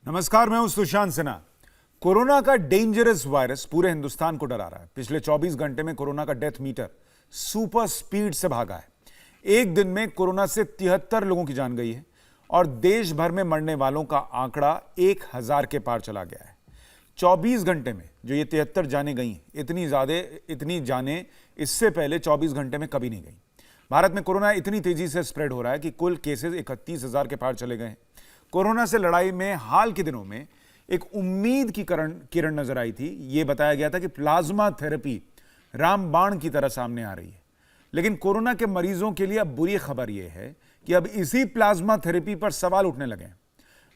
नमस्कार, मैं हूं सुशांत सिन्हा। कोरोना का डेंजरस वायरस पूरे हिंदुस्तान को डरा रहा है। पिछले 24 घंटे में कोरोना का डेथ मीटर सुपर स्पीड से भागा है। एक दिन में कोरोना से 73 लोगों की जान गई है और देश भर में मरने वालों का आंकड़ा 1000 के पार चला गया है। 24 घंटे में जो ये 73 जाने गई, इतनी जाने इससे पहले 24 घंटे में कभी नहीं गई। भारत में कोरोना इतनी तेजी से स्प्रेड हो रहा है कि कुल केसेस 31,000 के पार चले गए हैं। कोरोना से लड़ाई में हाल के दिनों में एक उम्मीद की किरण नजर आई थी। यह बताया गया था कि प्लाज्मा थेरेपी रामबाण की तरह सामने आ रही है। लेकिन कोरोना के मरीजों के लिए अब बुरी खबर यह है कि अब इसी प्लाज्मा थेरेपी पर सवाल उठने लगे हैं।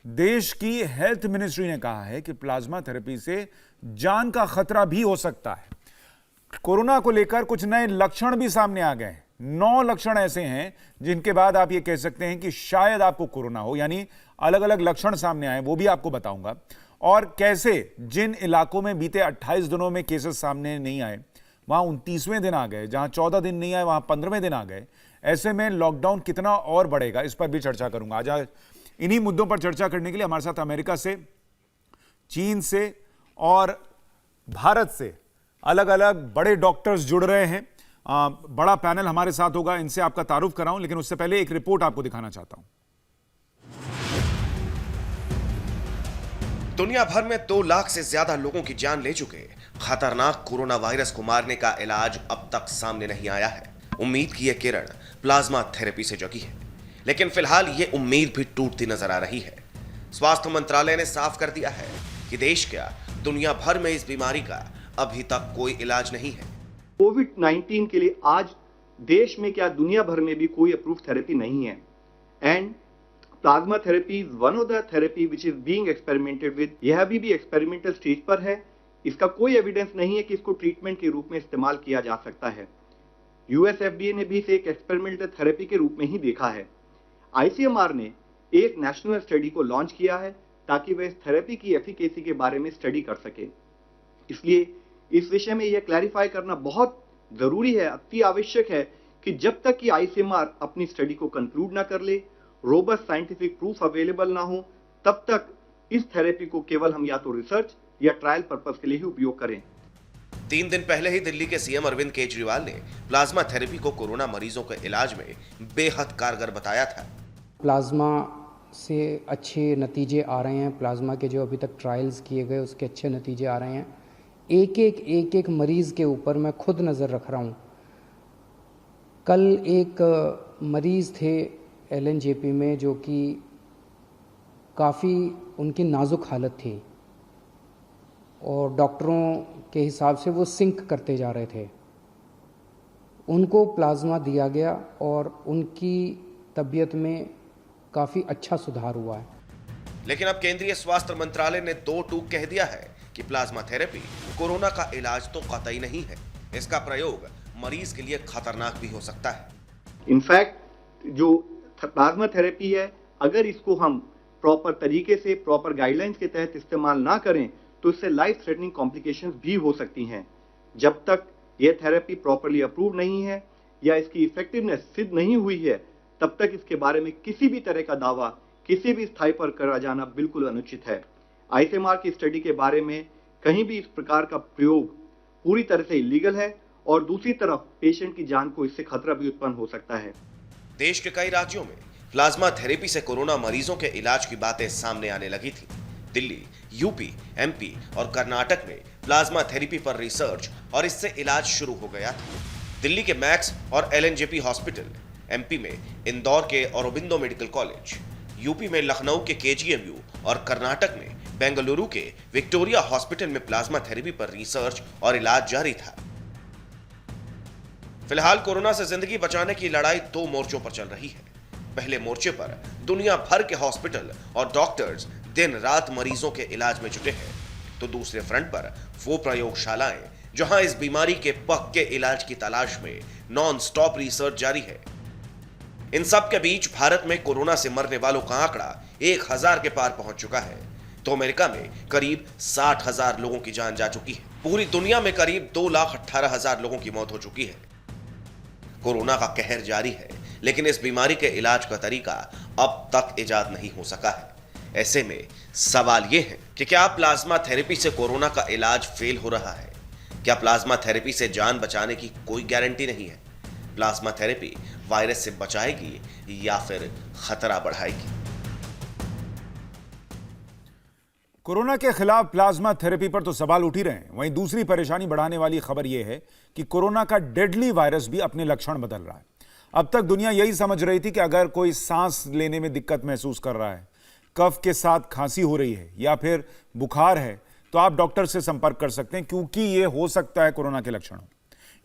देश की हेल्थ मिनिस्ट्री ने कहा है कि प्लाज्मा थेरेपी से जान का खतरा भी हो सकता है। कोरोना को लेकर कुछ नए लक्षण भी सामने आ गए हैं। 9 लक्षण ऐसे हैं जिनके बाद आप ये कह सकते हैं कि शायद आपको कोरोना हो, यानी अलग अलग लक्षण सामने आए, वो भी आपको बताऊंगा। और कैसे जिन इलाकों में बीते 28 दिनों में केसेस सामने नहीं आए, वहां 29वें दिन आ गए, जहां 14 दिन नहीं आए वहां 15वें दिन आ गए। ऐसे में लॉकडाउन कितना और बढ़ेगा, इस पर भी चर्चा करूंगा। आज इन्हीं मुद्दों पर चर्चा करने के लिए हमारे साथ अमेरिका से, चीन से और भारत से अलग अलग बड़े डॉक्टर्स जुड़ रहे हैं। बड़ा पैनल हमारे साथ होगा, इनसे आपका तारुफ कराऊं, लेकिन उससे पहले एक रिपोर्ट आपको दिखाना चाहता हूं। दुनिया भर में 2 लाख से ज्यादा लोगों की जान ले चुके खतरनाक कोरोना वायरस को मारने का इलाज अब तक सामने नहीं आया है। उम्मीद की यह किरण प्लाज्मा थेरेपी से जगी है, लेकिन फिलहाल यह उम्मीद भी टूटती नजर आ रही है। स्वास्थ्य मंत्रालय ने साफ कर दिया है कि देश क्या दुनिया भर में इस बीमारी का अभी तक कोई इलाज नहीं है। कोविड-19 के लिए आज देश में क्या दुनिया भर में भी कोई अप्रूव्ड थेरेपी नहीं है। And plasma therapy is one of the therapy which is being experimented with. यह अभी भी एक्सपेरिमेंटल स्टेज पर है। इसका कोई एविडेंस नहीं है कि इसको ट्रीटमेंट के रूप में इस्तेमाल किया जा सकता है। यूएस एफडीए ने भी इसे एक एक्सपेरिमेंटल थेरेपी के रूप में ही देखा है। आईसीएमआर ने एक नेशनल स्टडी को लॉन्च किया है ताकि वह इस थेरेपी की एफिकेसी के बारे में स्टडी कर सके। इसलिए इस विषय में यह क्लैरिफाई करना बहुत जरूरी है, अति आवश्यक है कि जब तक कि आईसीएमआर अपनी स्टडी को कंक्लूड ना कर ले, रोबस्ट साइंटिफिक प्रूफ अवेलेबल ना हो, तब तक इस थेरेपी को केवल हम या तो रिसर्च या ट्रायल पर्पस के लिए ही उपयोग करें। 3 दिन पहले ही दिल्ली के सीएम अरविंद केजरीवाल ने प्लाज्मा थेरेपी को कोरोना मरीजों के इलाज में बेहद कारगर बताया था। प्लाज्मा से अच्छे नतीजे आ रहे हैं। प्लाज्मा के जो अभी तक ट्रायल्स किए गए उसके अच्छे नतीजे आ रहे हैं। एक एक मरीज के ऊपर मैं खुद नज़र रख रहा हूँ। कल एक मरीज थे एलएनजेपी में जो कि काफ़ी उनकी नाजुक हालत थी और डॉक्टरों के हिसाब से वो सिंक करते जा रहे थे। उनको प्लाज्मा दिया गया और उनकी तबीयत में काफ़ी अच्छा सुधार हुआ है। लेकिन अब केंद्रीय स्वास्थ्य मंत्रालय ने 2 टूक कह दिया है कि प्लाज्मा थेरेपी कोरोना का इलाज तो कतई नहीं है। इसका प्रयोग मरीज के लिए खतरनाक भी हो सकता है। इनफैक्ट जो प्लाज्मा थेरेपी है, अगर इसको हम प्रॉपर तरीके से, प्रॉपर गाइडलाइंस के तहत इस्तेमाल ना करें तो इससे लाइफ थ्रेटनिंग कॉम्प्लिकेशंस भी हो सकती हैं। जब तक यह थेरेपी प्रॉपरली अप्रूव नहीं है या इसकी इफेक्टिवनेस सिद्ध नहीं हुई है, तब तक इसके बारे में किसी भी तरह का दावा किसी भी स्थाई पर करा जाना बिल्कुल अनुचित है। आईसीएमआर की स्टडी के बारे में कहीं भी इस प्रकार का प्रयोग पूरी तरह से इलीगल है और दूसरी तरफ पेशेंट की जान को इससे खतरा भी उत्पन्न हो सकता है। देश के कई राज्यों में प्लाज्मा थेरेपी से कोरोना मरीजों के इलाज की बातें सामने आने लगी थी। दिल्ली, यूपी, एमपी और कर्नाटक में प्लाज्मा थेरेपी पर रिसर्च और इससे इलाज शुरू हो गया था। दिल्ली के मैक्स और एलएनजेपी हॉस्पिटल, एमपी में इंदौर के औरोबिंदो मेडिकल कॉलेज, यूपी में लखनऊ के केजीएमयू और कर्नाटक में बेंगलुरु के विक्टोरिया हॉस्पिटल में प्लाज्मा थेरेपी पर रिसर्च और इलाज जारी था। फिलहाल कोरोना से जिंदगी बचाने की लड़ाई 2 मोर्चों पर चल रही है। पहले मोर्चे पर दुनिया भर के हॉस्पिटल और डॉक्टर्स दिन रात मरीजों के इलाज में जुटे हैं, तो दूसरे फ्रंट पर वो प्रयोगशालाएं जहां इस बीमारी के पक्के इलाज की तलाश में नॉन स्टॉप रिसर्च जारी है। इन सब के बीच भारत में कोरोना से मरने वालों का आंकड़ा 1000 के पार पहुंच चुका है, तो अमेरिका में करीब 60,000 लोगों की जान जा चुकी है। पूरी दुनिया में करीब 2,18,000 लोगों की मौत हो चुकी है। कोरोना का कहर जारी है, लेकिन इस बीमारी के इलाज का तरीका अब तक इजाद नहीं हो सका है। ऐसे में सवाल ये है कि क्या प्लाज्मा थेरेपी से कोरोना का इलाज फेल हो रहा है? क्या प्लाज्मा थेरेपी से जान बचाने की कोई गारंटी नहीं है? प्लाज्मा थेरेपी वायरस से बचाएगी या फिर खतरा बढ़ाएगी? कोरोना के खिलाफ प्लाज्मा थेरेपी पर तो सवाल उठ ही रहे हैं। वहीं दूसरी परेशानी बढ़ाने वाली खबर यह है कि कोरोना का डेडली वायरस भी अपने लक्षण बदल रहा है। अब तक दुनिया यही समझ रही थी कि अगर कोई सांस लेने में दिक्कत महसूस कर रहा है, कफ के साथ खांसी हो रही है या फिर बुखार है, तो आप डॉक्टर से संपर्क कर सकते हैं, क्योंकि यह हो सकता है कोरोना के लक्षण।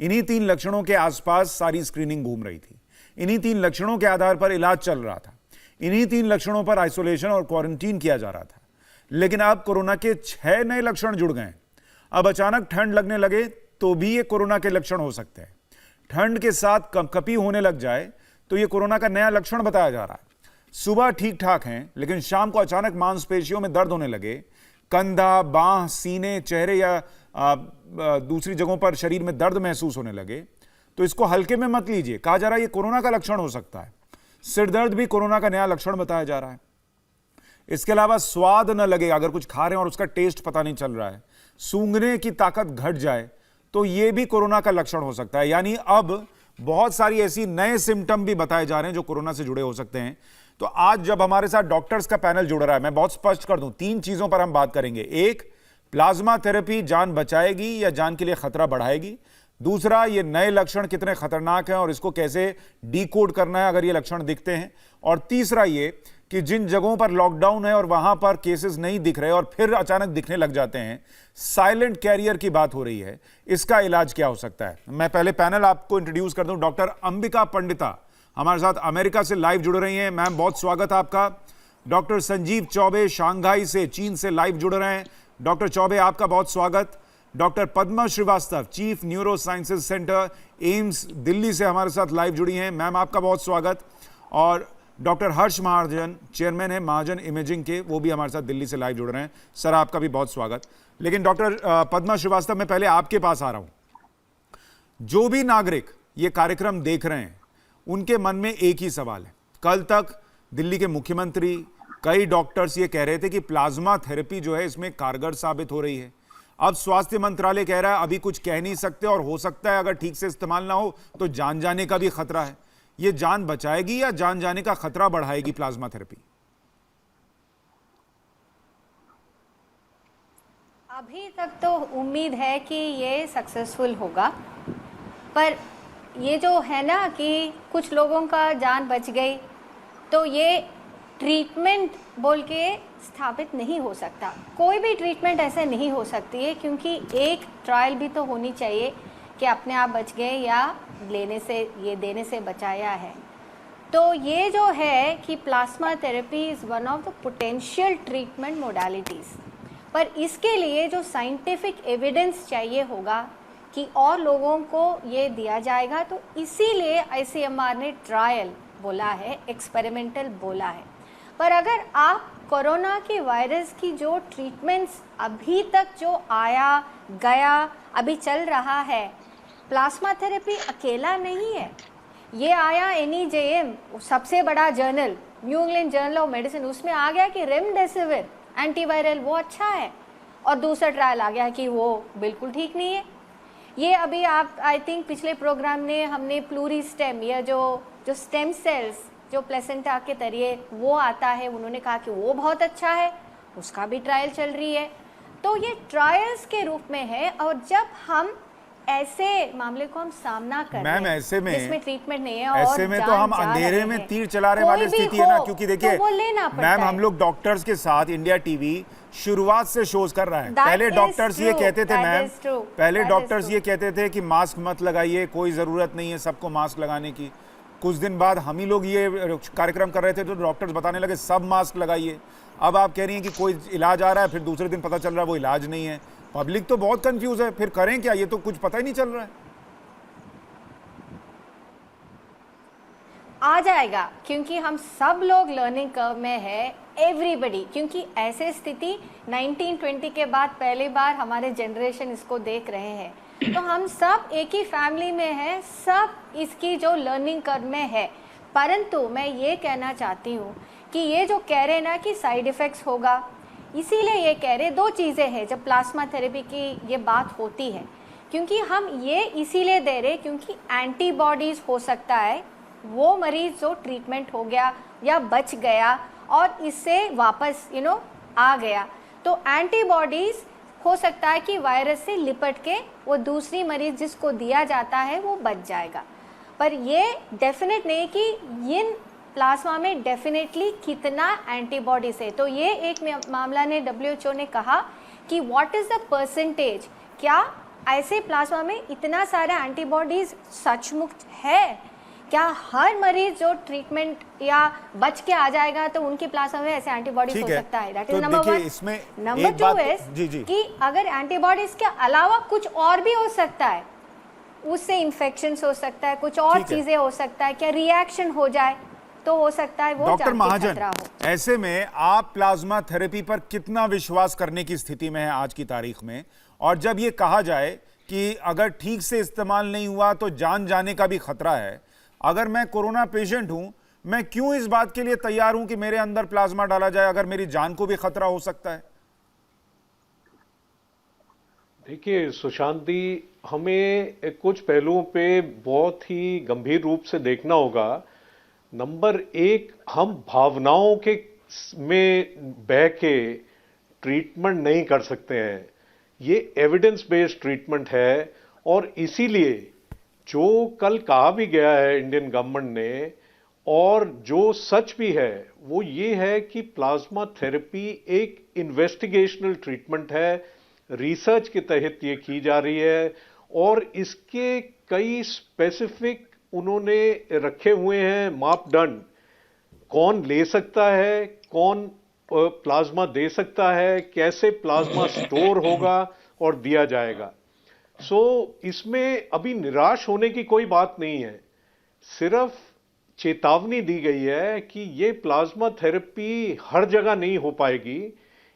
इन्हीं 3 लक्षणों के आसपास सारी स्क्रीनिंग घूम रही थी। इन्हीं 3 लक्षणों के आधार पर इलाज चल रहा था। इन्हीं 3 लक्षणों पर आइसोलेशन और क्वारंटीन किया जा रहा था। लेकिन अब कोरोना के 6 नए लक्षण जुड़ गए। अब अचानक ठंड लगने लगे तो भी ये कोरोना के लक्षण हो सकते हैं। ठंड के साथ कंपकपी होने लग जाए तो ये कोरोना का नया लक्षण बताया जा रहा है। सुबह ठीक ठाक हैं, लेकिन शाम को अचानक मांसपेशियों में दर्द होने लगे, कंधा, बांह, सीने, चेहरे या दूसरी जगहों पर शरीर में दर्द महसूस होने लगे, तो इसको हल्के में मत लीजिए। कहा जा रहा है ये कोरोना का लक्षण हो सकता है। सिर दर्द भी कोरोना का नया लक्षण बताया जा रहा है। इसके अलावा स्वाद न लगे, अगर कुछ खा रहे हैं और उसका टेस्ट पता नहीं चल रहा है, सूंघने की ताकत घट जाए, तो यह भी कोरोना का लक्षण हो सकता है। यानी अब बहुत सारी ऐसी नए सिम्टम भी बताए जा रहे हैं जो कोरोना से जुड़े हो सकते हैं। तो आज जब हमारे साथ डॉक्टर्स का पैनल जुड़ रहा है, मैं बहुत स्पष्ट कर दूं, 3 चीजों पर हम बात करेंगे। एक, प्लाज्मा थेरेपी जान बचाएगी या जान के लिए खतरा बढ़ाएगी। दूसरा, ये नए लक्षण कितने खतरनाक हैं और इसको कैसे डीकोड करना है अगर ये लक्षण दिखते हैं। और तीसरा ये कि जिन जगहों पर लॉकडाउन है और वहां पर केसेस नहीं दिख रहे और फिर अचानक दिखने लग जाते हैं, साइलेंट कैरियर की बात हो रही है, इसका इलाज क्या हो सकता है। मैं पहले पैनल आपको इंट्रोड्यूस कर दूं। डॉक्टर अंबिका पंडिता हमारे साथ अमेरिका से लाइव जुड़ रही हैं। मैम, बहुत स्वागत है आपका। डॉक्टर संजीव चौबे शांघाई से, चीन से लाइव जुड़ रहे हैं। डॉक्टर चौबे, आपका बहुत स्वागत। Doctor Padma Srivastava, chief neuro sciences centre, AIIMS Delhi से हमारे साथ लाइव जुड़ी हैं। मैम, आपका बहुत स्वागत। और डॉक्टर हर्ष महाजन, चेयरमैन है महाजन इमेजिंग के, वो भी हमारे साथ दिल्ली से लाइव जुड़ रहे हैं। सर, आपका भी बहुत स्वागत। लेकिन डॉक्टर पद्मा श्रीवास्तव, मैं पहले आपके पास आ रहा हूं। जो भी नागरिक ये कार्यक्रम देख रहे हैं, उनके मन में एक ही सवाल है। कल तक दिल्ली के मुख्यमंत्री, कई डॉक्टर्स ये कह रहे थे कि प्लाज्मा थेरेपी जो है इसमें कारगर साबित हो रही है। अब स्वास्थ्य मंत्रालय कह रहा है अभी कुछ कह नहीं सकते और हो सकता है अगर ठीक से इस्तेमाल ना हो तो जान जाने का भी खतरा है। ये जान बचाएगी या जान जाने का खतरा बढ़ाएगी प्लाज्मा थेरेपी? अभी तक तो उम्मीद है कि ये सक्सेसफुल होगा, पर ये जो है ना कि कुछ लोगों का जान बच गई, तो ये ट्रीटमेंट बोल के स्थापित नहीं हो सकता। कोई भी ट्रीटमेंट ऐसे नहीं हो सकती है, क्योंकि एक ट्रायल भी तो होनी चाहिए कि अपने आप बच गए या लेने से, ये देने से बचाया है। तो ये जो है कि plasma therapy is one of the potential treatment modalities, पर इसके लिए जो साइंटिफिक एविडेंस चाहिए होगा कि और लोगों को ये दिया जाएगा, तो इसीलिए ICMR ने ट्रायल बोला है, एक्सपेरिमेंटल बोला है। पर अगर आप कोरोना के वायरस की जो ट्रीटमेंट्स अभी तक जो आया गया अभी चल रहा है, प्लाज्मा थेरेपी अकेला नहीं है। ये आया NEJM, सबसे बड़ा journal, new England journal of medicine, उसमें आ गया कि रेमडेसिविर एंटीवायरल वो अच्छा है, और दूसरा ट्रायल आ गया कि वो बिल्कुल ठीक नहीं है। ये अभी आप आई थिंक पिछले प्रोग्राम ने हमने प्लूरिस्टेम या जो स्टेम सेल्स जो प्लेसेंटा के तरिए वो आता है, उन्होंने कहा कि वो बहुत अच्छा है, उसका भी ट्रायल चल रही है। तो ये ट्रायल्स के रूप में है, और जब हम ऐसे मामले को हम सामना कर रहे हैं, ऐसे में जिसमें ट्रीटमेंट नहीं है, ऐसे और में तो हम अंधेरे में तीर चलाने वाली स्थिति है ना, क्योंकि देखिए मैम, हम लोग डॉक्टर्स के साथ इंडिया टीवी शुरुआत से शोज कर रहा है। पहले डॉक्टर्स ये कहते थे मैम, पहले डॉक्टर्स ये कहते थे कि मास्क मत लगाइए, कोई जरूरत नहीं है सबको मास्क लगाने की। कुछ दिन बाद हम ही लोग ये कार्यक्रम कर रहे थे तो डॉक्टर्स बताने लगे सब मास्क लगाइए। अब आप कह रही हैं कि कोई इलाज आ रहा है, फिर दूसरे दिन पता चल रहा है वो इलाज नहीं है। पब्लिक तो बहुत कंफ्यूज है, फिर करें क्या? ये तो कुछ पता ही नहीं चल रहा है। आ जाएगा, क्योंकि हम सब लोग लर्निंग कर्व में है, एवरीबडी, क्योंकि ऐसे स्थिति 1920 के बाद पहली बार हमारे जनरेशन इसको देख रहे हैं। तो हम सब एक ही फैमिली में हैं, सब इसकी जो लर्निंग कर्व में है। परंतु मैं ये कहना चाहती हूँ कि ये जो कह रहे हैं ना कि साइड इफ़ेक्ट्स होगा, इसीलिए ये कह रहे, दो चीज़ें हैं जब प्लाज्मा थेरेपी की ये बात होती है, क्योंकि हम ये इसीलिए दे रहे क्योंकि एंटीबॉडीज़ हो सकता है वो मरीज़ जो ट्रीटमेंट हो गया या बच गया और इससे वापस आ गया, तो एंटीबॉडीज़ हो सकता है कि वायरस से लिपट के वो दूसरी मरीज़ जिसको दिया जाता है वो बच जाएगा। पर ये डेफिनेट नहीं कि इन प्लाज्मा में डेफिनेटली कितना एंटीबॉडीज है। तो ये एक मामला ने WHO ने कहा कि व्हाट इज़ द परसेंटेज, क्या ऐसे प्लाज्मा में इतना सारा एंटीबॉडीज सचमुच है, क्या हर मरीज जो ट्रीटमेंट या बच के आ जाएगा तो उनके प्लाज्मा में ऐसे एंटीबॉडीज हो सकता है। That is number one. Number two is कि अगर एंटीबॉडीज के अलावा कुछ और भी हो सकता है, उससे इन्फेक्शंस हो सकता है, कुछ और चीजें हो सकता है, क्या रिएक्शन हो जाए तो हो सकता है वो डॉक्टर महाजन, खतरा हो। ऐसे में आप प्लाज्मा थेरेपी पर कितना विश्वास करने की स्थिति में है आज की तारीख में? और जब ये कहा जाए कि अगर ठीक से इस्तेमाल नहीं हुआ तो जान जाने का भी खतरा है, अगर मैं कोरोना पेशेंट हूं, मैं क्यों इस बात के लिए तैयार हूं कि मेरे अंदर प्लाज्मा डाला जाए अगर मेरी जान को भी खतरा हो सकता है? देखिए सुशांत जी, हमें कुछ पहलुओं पे बहुत ही गंभीर रूप से देखना होगा। नंबर एक, हम भावनाओं के में बह के ट्रीटमेंट नहीं कर सकते हैं। ये एविडेंस बेस्ड ट्रीटमेंट है और इसीलिए जो कल कहा भी गया है इंडियन गवर्नमेंट ने, और जो सच भी है वो ये है कि प्लाज्मा थेरेपी एक इन्वेस्टिगेशनल ट्रीटमेंट है, रिसर्च के तहत ये की जा रही है और इसके कई स्पेसिफिक उन्होंने रखे हुए हैं मापदंड। कौन ले सकता है, कौन प्लाज्मा दे सकता है, कैसे प्लाज्मा स्टोर होगा और दिया जाएगा। इसमें अभी निराश होने की कोई बात नहीं है, सिर्फ चेतावनी दी गई है कि ये प्लाज्मा थेरेपी हर जगह नहीं हो पाएगी,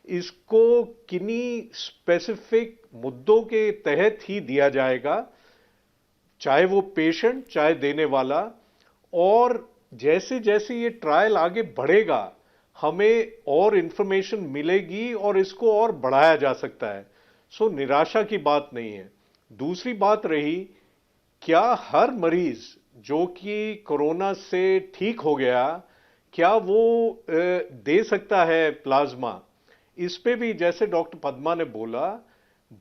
इसको किन्हीं स्पेसिफिक मुद्दों के तहत ही दिया जाएगा, चाहे वो पेशेंट चाहे देने वाला। और जैसे जैसे ये ट्रायल आगे बढ़ेगा हमें और इंफॉर्मेशन मिलेगी और इसको और बढ़ाया जा सकता है। निराशा की बात नहीं है। दूसरी बात रही, क्या हर मरीज जो कि कोरोना से ठीक हो गया, क्या वो दे सकता है प्लाज्मा? इस पे भी जैसे डॉक्टर पद्मा ने बोला,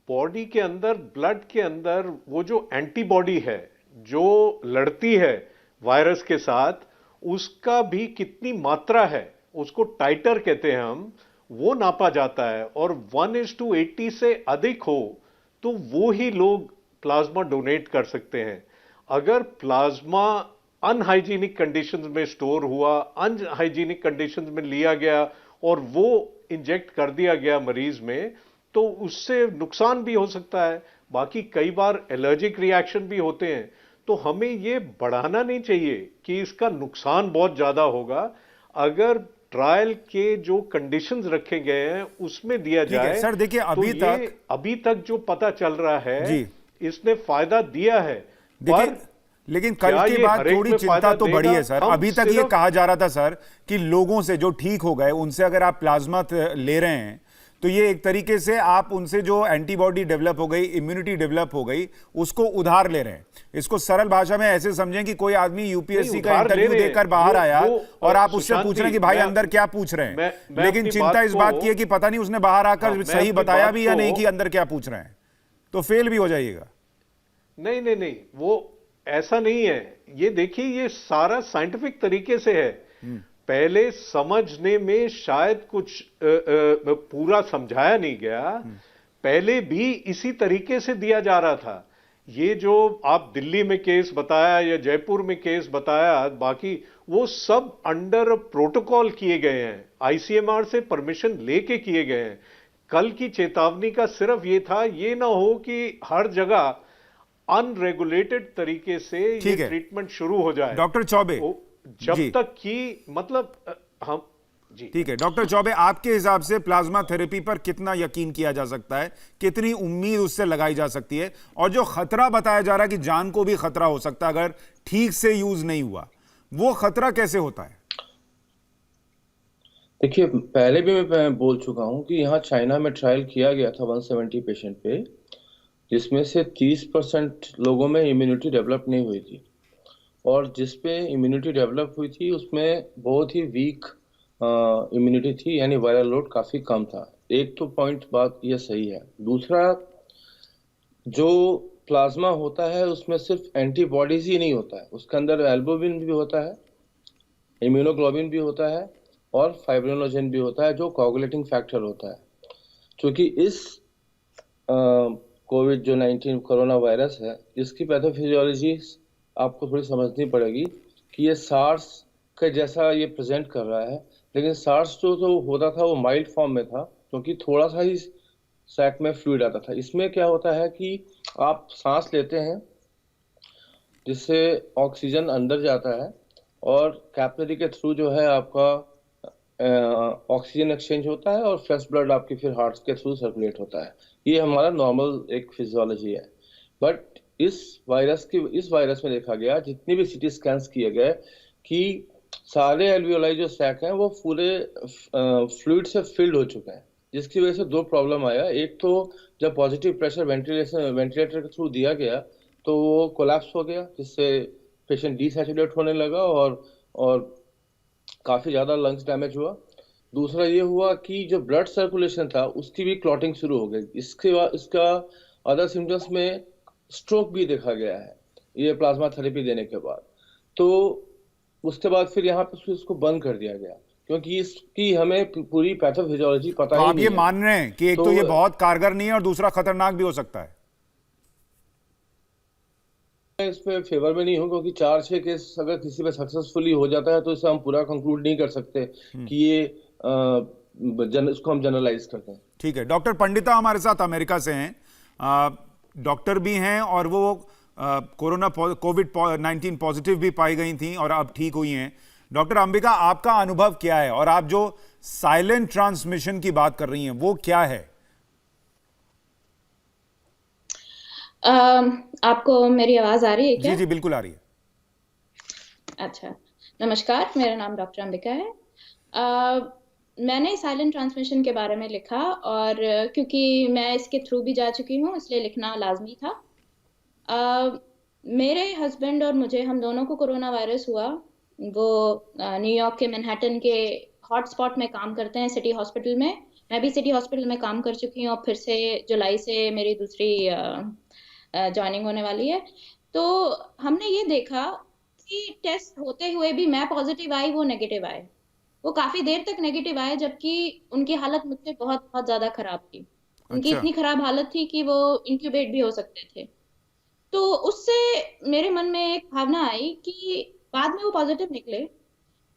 बॉडी के अंदर, ब्लड के अंदर वो जो एंटीबॉडी है जो लड़ती है वायरस के साथ, उसका भी कितनी मात्रा है, उसको टाइटर कहते हैं हम, वो नापा जाता है और 1:80 से अधिक हो तो वो ही लोग प्लाज्मा डोनेट कर सकते हैं। अगर प्लाज्मा अनहाइजीनिक कंडीशंस में स्टोर हुआ, अनहाइजीनिक कंडीशंस में लिया गया और वो इंजेक्ट कर दिया गया मरीज में, तो उससे नुकसान भी हो सकता है। बाकी कई बार एलर्जिक रिएक्शन भी होते हैं। तो हमें ये बढ़ाना नहीं चाहिए कि इसका नुकसान बहुत ज्यादा होगा। अगर ट्रायल के जो कंडीशंस रखे गए हैं उसमें दिया जाए। सर देखिए, अभी तक जो पता चल रहा है जी, इसने फायदा दिया है। देखिए, लेकिन कल के बाद थोड़ी चिंता तो बढ़ी है सर। अभी तक ये कहा जा रहा था सर कि लोगों से जो ठीक हो गए उनसे अगर आप प्लाज्मा ले रहे हैं तो ये एक तरीके से आप उनसे जो एंटीबॉडी डेवलप हो गई, इम्यूनिटी डेवलप हो गई, उसको उधार ले रहे हैं। इसको सरल भाषा में ऐसे समझें कि कोई आदमी यूपीएससी का इंटरव्यू देकर बाहर आया और आप उससे पूछ रहे हैं कि भाई अंदर क्या पूछ रहे हैं, लेकिन चिंता इस बात की है कि पता नहीं उसने बाहर आकर सही बताया भी या नहीं कि अंदर क्या पूछ रहे हैं, तो फेल भी हो जाइएगा। नहीं, वो ऐसा नहीं है। ये देखिए, ये सारा साइंटिफिक तरीके से है। पहले समझने में शायद कुछ पूरा समझाया नहीं गया, पहले भी इसी तरीके से दिया जा रहा था। ये जो आप दिल्ली में केस बताया या जयपुर में केस बताया, बाकी वो सब अंडर प्रोटोकॉल किए गए हैं, आईसीएमआर से परमिशन लेके किए गए हैं। कल की चेतावनी का सिर्फ ये था, ये ना हो कि हर जगह अनरेगुलेटेड तरीके से ये ट्रीटमेंट शुरू हो जाए। डॉक्टर चौबे, जब तक कि मतलब हम जी ठीक है। डॉक्टर चौबे, आपके हिसाब से प्लाज्मा थेरेपी पर कितना यकीन किया जा सकता है, कितनी उम्मीद उससे लगाई जा सकती है, और जो खतरा बताया जा रहा है कि जान को भी खतरा हो सकता है अगर ठीक से यूज नहीं हुआ, वो खतरा कैसे होता है? देखिए, पहले भी मैं बोल चुका हूँ कि यहाँ चाइना में ट्रायल किया गया था 170 पेशेंट पे, जिसमें से 30% लोगों में इम्यूनिटी डेवलप नहीं हुई थी, और जिस पे इम्यूनिटी डेवलप हुई थी उसमें बहुत ही वीक इम्यूनिटी थी, यानी वायरल लोड काफ़ी कम था। एक तो पॉइंट बात ये सही है। दूसरा, जो प्लाज्मा होता है उसमें सिर्फ एंटीबॉडीज ही नहीं होता है, उसके अंदर एल्बुमिन भी होता है, इम्यूनोग्लोबिन भी होता है, और फाइब्रिनोजेन भी होता है, जो कोगुलेटिंग फैक्टर होता है। क्योंकि इस कोविड जो 19 कोरोना वायरस है, इसकी पैथोफिजियोलॉजी आपको थोड़ी समझनी पड़ेगी कि ये सार्स के जैसा ये प्रेजेंट कर रहा है, लेकिन सार्स जो होता था वो माइल्ड फॉर्म में था, क्योंकि थोड़ा सा ही सैक में फ्लूइड आता था। इसमें क्या होता है कि आप सांस लेते हैं जिससे ऑक्सीजन अंदर जाता है, और कैपिलरी के थ्रू जो है आपका ऑक्सीजन एक्सचेंज होता है, और फ्रेश ब्लड आपकी फिर हार्ट के थ्रू सर्कुलेट होता है। ये हमारा नॉर्मल एक फिजियोलॉजी है। बट इस वायरस में देखा गया, जितनी भी सीटी स्कैन्स किए गए, कि सारे एल्वियोलाई जो सैक हैं वो पूरे फ्लूइड से फिल्ड हो चुके हैं, जिसकी वजह से दो प्रॉब्लम आया। एक तो जब पॉजिटिव प्रेशर वेंटिलेटर के थ्रू दिया गया तो वो कोलैप्स हो गया, जिससे पेशेंट डिसैचुरेट होने लगा और काफी ज्यादा लंग्स डैमेज हुआ। दूसरा ये हुआ कि जो ब्लड सर्कुलेशन था उसकी भी क्लॉटिंग शुरू हो गई। इसके बाद इसका अदर सिम्टम्स में स्ट्रोक भी देखा गया है ये प्लाज्मा थेरेपी देने के बाद। तो उसके बाद फिर यहाँ पे इसको बंद कर दिया गया, क्योंकि इसकी हमें पूरी पैथोफिजियोलॉजी पता तो ही आप नहीं ये है। मान रहे हैं कि एक तो ये बहुत कारगर नहीं है और दूसरा खतरनाक भी हो सकता है? मैं इस पे फेवर में नहीं हूँ, क्योंकि 4-6 केस अगर किसी पे सक्सेसफुली हो जाता है तो इसे हम पूरा कंक्लूड नहीं कर सकते कि ये इसको हम जनरलाइज करते हैं। ठीक है, डॉक्टर पंडिता हमारे साथ अमेरिका से हैं, डॉक्टर भी हैं और वो कोविड-19 पॉजिटिव भी पाई गई थी और अब ठीक हुई हैं। डॉक्टर अंबिका, आपका अनुभव क्या है, और आप जो साइलेंट ट्रांसमिशन की बात कर रही हैं वो क्या है? आपको मेरी आवाज आ रही है क्या? जी जी, बिल्कुल आ रही है। अच्छा, नमस्कार, मेरा नाम डॉक्टर अंबिका है। मैंने साइलेंट ट्रांसमिशन के बारे में लिखा, और क्योंकि मैं इसके थ्रू भी जा चुकी हूँ इसलिए लिखना लाजमी था। मेरे हस्बैंड और मुझे, हम दोनों को कोरोना वायरस हुआ। वो न्यूयॉर्क के मैनहट्टन के हॉटस्पॉट में काम करते हैं, सिटी हॉस्पिटल में। मैं भी सिटी हॉस्पिटल में काम कर चुकी हूँ और फिर से जुलाई से मेरी दूसरी ज्वाइनिंग होने वाली है। तो हमने ये देखा कि टेस्ट होते हुए भी मैं पॉजिटिव आई, वो नेगेटिव आए। वो काफी देर तक नेगेटिव आए, जबकि उनकी हालत मुझसे बहुत बहुत ज्यादा खराब थी। उनकी इतनी खराब हालत थी कि वो इंक्यूबेट भी हो सकते थे। तो उससे मेरे मन में एक भावना आई कि बाद में वो पॉजिटिव निकले,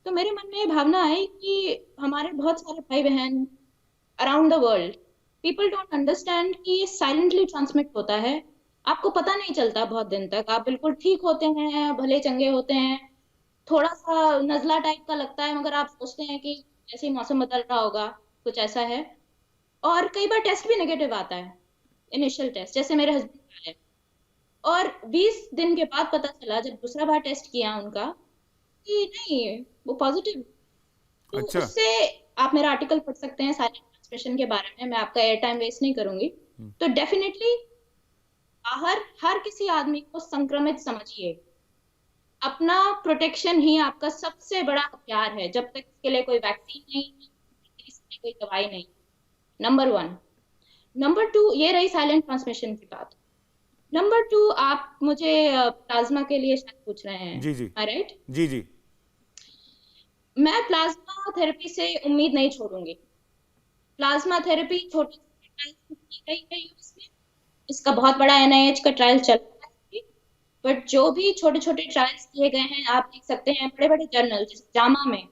तो मेरे मन में ये भावना आई कि हमारे बहुत सारे भाई बहन around the world, people don't understand कि ये साइलेंटली ट्रांसमिट होता है। आपको पता नहीं चलता बहुत दिन तक, आप बिल्कुल ठीक होते हैं, भले चंगे होते हैं, थोड़ा सा नजला टाइप का लगता है, मगर आप सोचते हैं कि ऐसे ही मौसम बदल रहा होगा, कुछ ऐसा है। और कई बार टेस्ट भी नेगेटिव आता है, इनिशियल टेस्ट, जैसे मेरे हस्बैंड का है। और 20 दिन के बाद पता चला, जब दूसरा बार टेस्ट किया उनका, कि नहीं, वो पॉजिटिव। तो अच्छा। उससे आप मेरा आर्टिकल पढ़ सकते हैं साइलेंट ट्रांसमिशन के बारे में, मैं आपका एयर टाइम वेस्ट नहीं करूंगी। तो डेफिनेटली बाहर हर किसी आदमी को संक्रमित समझिए। अपना प्रोटेक्शन ही आपका सबसे बड़ा हथियार है, जब तक इसके लिए कोई वैक्सीन नहीं, इसके लिए कोई दवाई नहीं। नंबर 1। नंबर 2, ये रही साइलेंट ट्रांसमिशन की बात। नंबर 2, आप मुझे प्लाज्मा के लिए शायद पूछ रहे हैं। जी जी, राइट? जी जी। मैं प्लाज्मा थेरेपी से उम्मीद नहीं छोड़ूंगी। प्लाज्मा थेरेपी छोटी ट्रायल्स की गई है यूएस में, इसका बहुत बड़ा NIH का ट्रायल चल रहा है, बट जो भी छोटे छोटे ट्रायल्स किए गए हैं, आप देख सकते हैं बड़े बड़े जर्नल जैसे जामा में,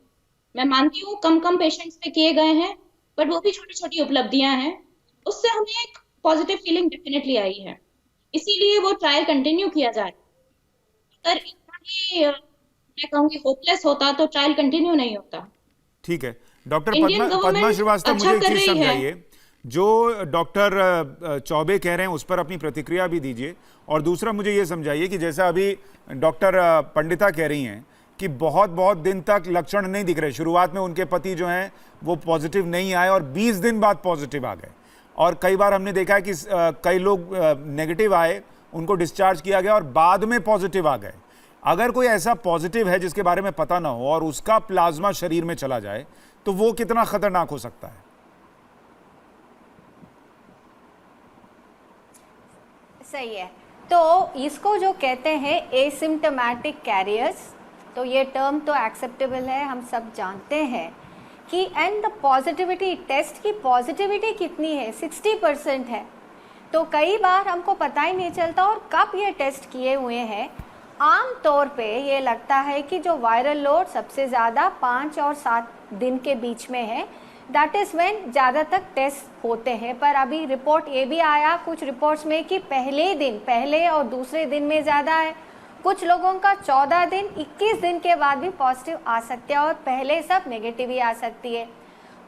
मैं मानती हूँ कम पेशेंट्स पे किए गए हैं, बट वो भी छोटी छोटी उपलब्धियां हैं। उससे हमें एक पॉजिटिव फीलिंग डेफिनेटली आई है, इसीलिए वो ट्रायल कंटिन्यू किया जा रहा है। अगर इतना ही मैं कहूँगी होपलेस होता तो ट्रायल कंटिन्यू नहीं होता। ठीक है, doctor Indian Padma government Srivastava, अच्छा मुझे एक कर चीज रही है। समझाइए, जो डॉक्टर चौबे कह रहे हैं उस पर अपनी प्रतिक्रिया भी दीजिए, और दूसरा मुझे ये समझाइए कि जैसा अभी डॉक्टर पंडिता कह रही हैं कि बहुत बहुत दिन तक लक्षण नहीं दिख रहे। शुरुआत में उनके पति जो हैं वो पॉजिटिव नहीं आए और 20 दिन बाद पॉजिटिव आ गए, और कई बार हमने देखा है कि कई लोग नेगेटिव आए, उनको डिस्चार्ज किया गया और बाद में पॉजिटिव आ गए। अगर कोई ऐसा पॉजिटिव है जिसके बारे में पता ना हो और उसका प्लाज्मा शरीर में चला जाए तो वो कितना खतरनाक हो सकता है? सही है। तो इसको जो कहते हैं एसिम्प्टोमेटिक कैरियर्स, तो ये टर्म तो एक्सेप्टेबल है, हम सब जानते हैं कि एंड द पॉजिटिविटी, टेस्ट की पॉजिटिविटी कितनी है, 60% है। तो कई बार हमको पता ही नहीं चलता और कब ये टेस्ट किए हुए हैं। आम तौर पे ये लगता है कि जो वायरल लोड सबसे ज़्यादा 5 और 7 दिन के बीच में है, दैट इज़ व्हेन ज़्यादा तक टेस्ट होते हैं। पर अभी रिपोर्ट ये भी आया कुछ रिपोर्ट्स में कि पहले और दूसरे दिन में ज़्यादा है। कुछ लोगों का 14 दिन 21 दिन के बाद भी पॉजिटिव आ सकते हैं और पहले सब नेगेटिव ही आ सकती है।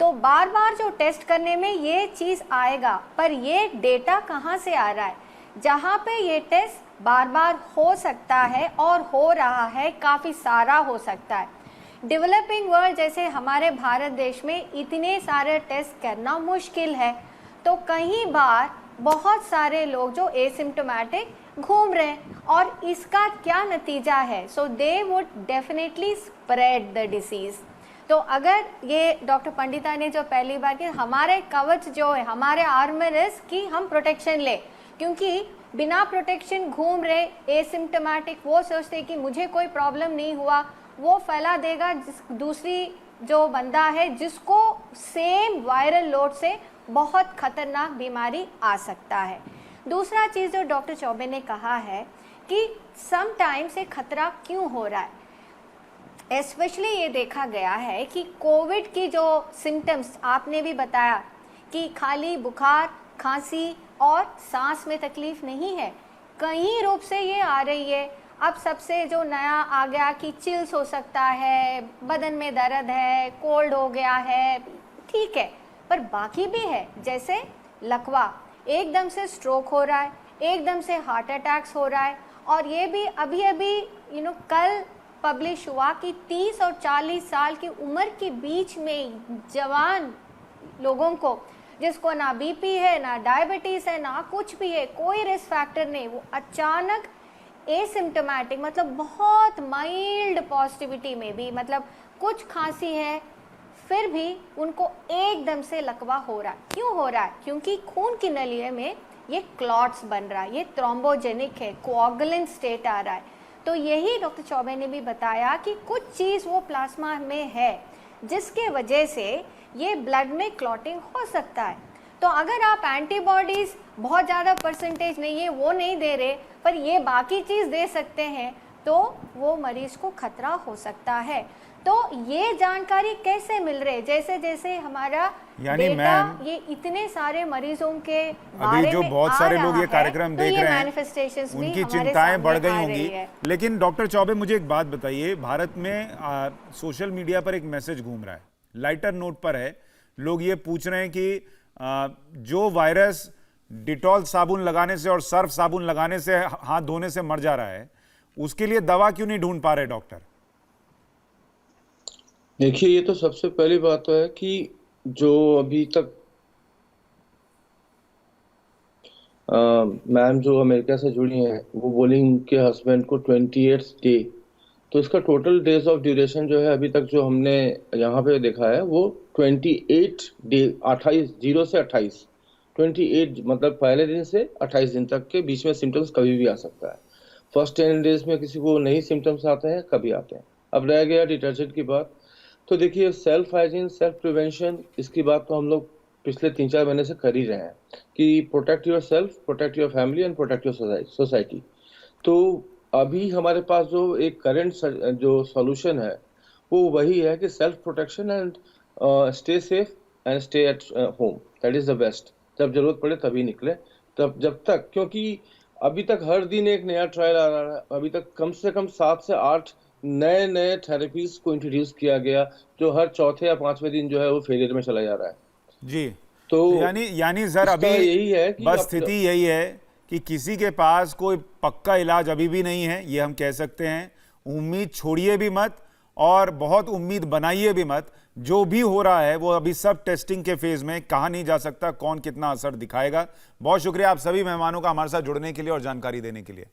तो बार बार जो टेस्ट करने में ये चीज़ आएगा, पर ये डेटा कहाँ से आ रहा है? जहाँ पे ये टेस्ट बार बार हो सकता है और हो रहा है, काफ़ी सारा हो सकता है। डेवलपिंग वर्ल्ड जैसे हमारे भारत देश में इतने सारे टेस्ट करना मुश्किल है, तो कहीं बार बहुत सारे लोग जो एसिम्प्टोमेटिक घूम रहे हैं और इसका क्या नतीजा है? So they would definitely spread the disease. तो अगर ये डॉक्टर पंडिता ने जो पहली बार की, हमारे कवच जो है, हमारे आर्मर इज कि हम प्रोटेक्शन ले, क्योंकि बिना प्रोटेक्शन घूम रहे एसिम्प्टोमेटिक, वो सोचते कि मुझे कोई प्रॉब्लम नहीं हुआ, वो फैला देगा दूसरी जो बंदा है जिसको सेम वायरल लोड से बहुत खतरनाक बीमारी आ सकता है। दूसरा चीज़ जो डॉक्टर चौबे ने कहा है कि समटाइम्स ये खतरा क्यों हो रहा है। एस्पेशली ये देखा गया है कि कोविड की जो सिम्टम्स आपने भी बताया कि खाली बुखार, खांसी और सांस में तकलीफ नहीं है, कई रूप से ये आ रही है। अब सबसे जो नया आ गया कि चिल्स हो सकता है, बदन में दर्द है, कोल्ड हो गया है, ठीक है, पर बाकी भी है, जैसे लकवा, एकदम से स्ट्रोक हो रहा है, एकदम से हार्ट अटैक्स हो रहा है। और ये भी अभी कल पब्लिश हुआ कि 30 और 40 साल की उम्र के बीच में जवान लोगों को, जिसको ना बीपी है, ना डायबिटीज़ है, ना कुछ भी है, कोई रिस्क फैक्टर नहीं, वो अचानक एसिम्प्टोमेटिक, मतलब बहुत माइल्ड पॉजिटिविटी में भी, मतलब कुछ खांसी है फिर भी उनको एकदम से लकवा हो रहा है। क्यों हो रहा है? क्योंकि खून की नलियों में ये क्लॉट्स बन रहा है, ये थ्रोम्बोजेनिक है, कोआगुलेंट स्टेट आ रहा है। तो यही डॉक्टर चौबे ने भी बताया कि कुछ चीज़ वो प्लाज्मा में है जिसके वजह से ये ब्लड में क्लॉटिंग हो सकता है। तो अगर आप एंटीबॉडीज़ बहुत ज़्यादा परसेंटेज नहीं है वो नहीं दे रहे, पर ये बाकी चीज़ दे सकते हैं, तो वो मरीज को खतरा हो सकता है। तो ये जानकारी कैसे मिल रही है? जैसे जैसे हमारा डेटा ये इतने सारे मरीजों के अभी जो बहुत सारे लोग ये कार्यक्रम देख रहे हैं, उनकी चिंताएं बढ़ गई होंगी। लेकिन डॉक्टर चौबे, मुझे एक बात बताइए, भारत में सोशल मीडिया पर एक मैसेज घूम रहा है, लाइटर नोट पर है, लोग ये पूछ रहे हैं कि जो वायरस डिटॉल साबुन लगाने से और सर्फ साबुन लगाने से, हाथ धोने से मर जा रहा है, उसके लिए दवा क्यों नहीं ढूंढ पा रहे डॉक्टर? देखिए, ये तो सबसे पहली बात तो है कि जो अभी तक मैम जो अमेरिका से जुड़ी हैं, वो बोली उनके हस्बैंड को 28 डे, तो इसका टोटल डेज ऑफ ड्यूरेशन जो है अभी तक जो हमने यहाँ पे देखा है वो 28 डे, 28, 0 से 28, 28 मतलब पहले दिन से 28 दिन तक के बीच में सिम्टम्स कभी भी आ सकता है। फर्स्ट 10 डेज में किसी को नहीं सिम्टम्स आते हैं, कभी आते हैं। अब रह गया डिटर्जेंट की बात, तो देखिए सेल्फ हाइजीन, सेल्फ प्रिवेंशन, इसकी बात तो हम लोग पिछले 3-4 महीने से कर ही रहे हैं कि protect your self, protect your family and protect your society. तो अभी हमारे पास जो एक करंट जो सॉल्यूशन है वो वही है कि self protection and stay safe and stay at home, that is the best. जब जरूरत पड़े तभी निकले, तब जब तक, क्योंकि अभी तक हर दिन एक नया ट्रायल आ रहा है, अभी तक कम से कम 7 से 8 नए थेरेपीज को इंट्रोड्यूस किया गया, जो हर चौथे या 5वें दिन जो है वो फेलियर में चला जा रहा है जी। तो यानी सर अभी यही है कि बस स्थिति यही है कि किसी के पास कोई पक्का इलाज अभी भी नहीं है, ये हम कह सकते हैं। उम्मीद छोड़िए भी मत, और बहुत उम्मीद बनाइए भी मत। जो भी हो रहा है वो अभी सब टेस्टिंग के फेज में, कहा नहीं जा सकता कौन कितना असर दिखाएगा। बहुत शुक्रिया आप सभी मेहमानों का हमारे साथ जुड़ने के लिए और जानकारी देने के लिए।